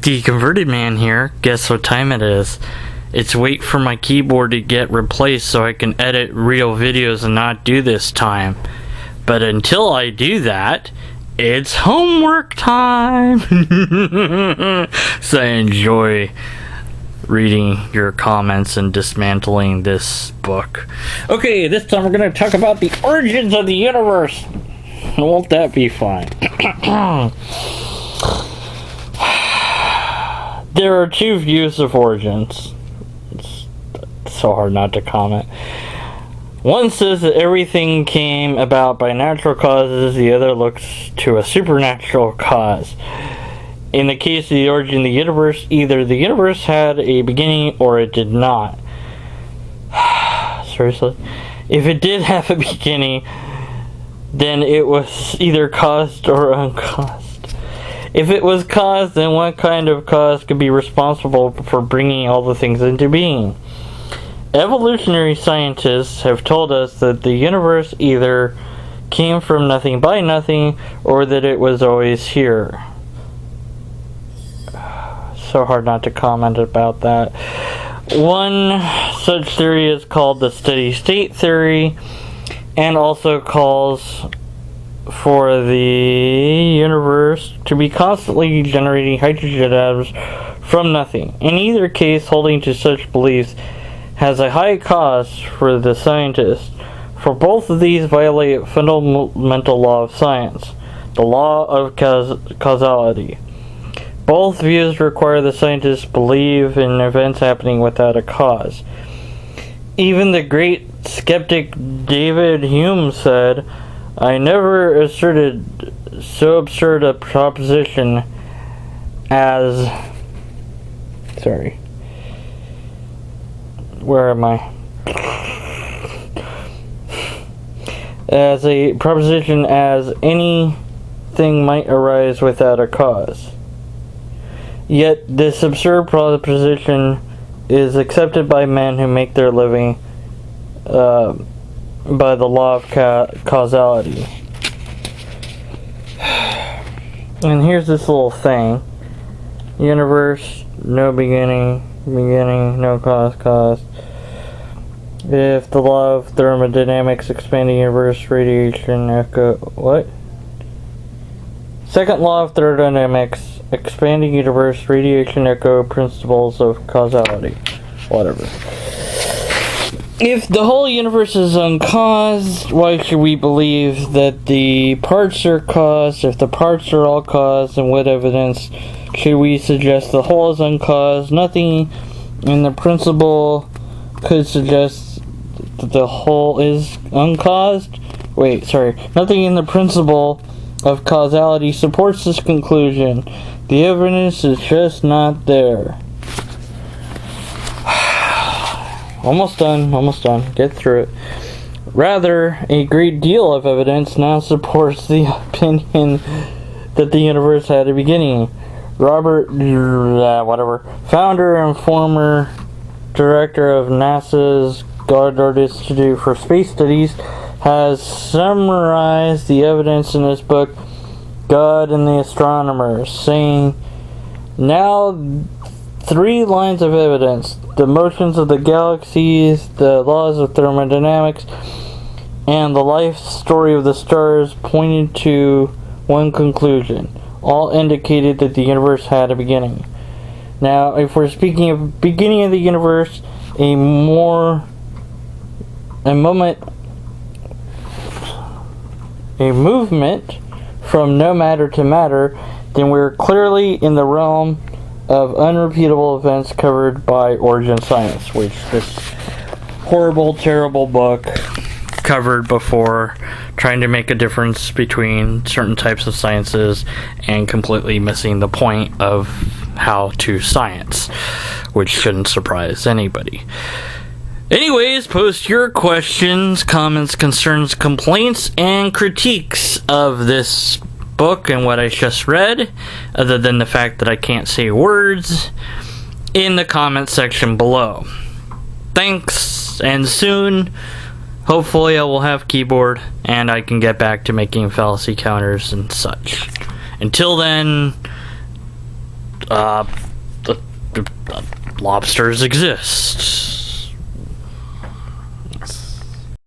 The Converted Man here. Guess what time it is? It's wait for my keyboard to get replaced so I can edit real videos and not do this time. But until I do that, it's homework time! So I enjoy reading your comments and dismantling this book. Okay, this time we're going to talk about the origins of the universe. Won't that be fun? There are two views of origins. It's so hard not to comment. One says that everything came about by natural causes, the other looks to a supernatural cause. In the case of the origin of the universe, either the universe had a beginning or it did not. Seriously? If it did have a beginning, then it was either caused or uncaused. If it was caused, then what kind of cause could be responsible for bringing all the things into being? Evolutionary scientists have told us that the universe either came from nothing by nothing, or that it was always here. So hard not to comment about that. One such theory is called the steady state theory, and also calls for the universe to be constantly generating hydrogen atoms from nothing. In either case, holding to such beliefs has a high cost for the scientist, for both of these violate a fundamental law of science, the law of causality. Both views require the scientists believe in events happening without a cause. Even the great skeptic David Hume said, "I never asserted so absurd a proposition as..." Sorry. Where am I? As a proposition as anything might arise without a cause. Yet this absurd proposition is accepted by men who make their living by the law of causality. And here's this little thing. Universe, no beginning, no cause. If the law of thermodynamics, expanding universe, radiation, echo... What? Second law of thermodynamics, expanding universe, radiation, echo, principles of causality. Whatever. If the whole universe is uncaused, why should we believe that the parts are caused? If the parts are all caused, then what evidence should we suggest the whole is uncaused? Nothing in the principle could suggest that the whole is uncaused. Nothing in the principle of causality supports this conclusion. The evidence is just not there. Almost done. Get through it. Rather, a great deal of evidence now supports the opinion that the universe had a beginning. Robert, founder and former director of NASA's Goddard Institute for Space Studies, has summarized the evidence in his book, God and the Astronomers, saying, now 3 lines of evidence: the motions of the galaxies, the laws of thermodynamics, and the life story of the stars pointed to one conclusion. All indicated that the universe had a beginning. Now, if we're speaking of beginning of the universe, a movement from no matter to matter, then we're clearly in the realm of unrepeatable events covered by Origin Science, which this horrible, terrible book covered before, trying to make a difference between certain types of sciences and completely missing the point of how to science, which shouldn't surprise anybody. Anyways, post your questions, comments, concerns, complaints, and critiques of this book and what I just read, other than the fact that I can't say words, in the comment section below. Thanks, and soon, hopefully I will have keyboard and I can get back to making fallacy counters and such. Until then, lobsters exist.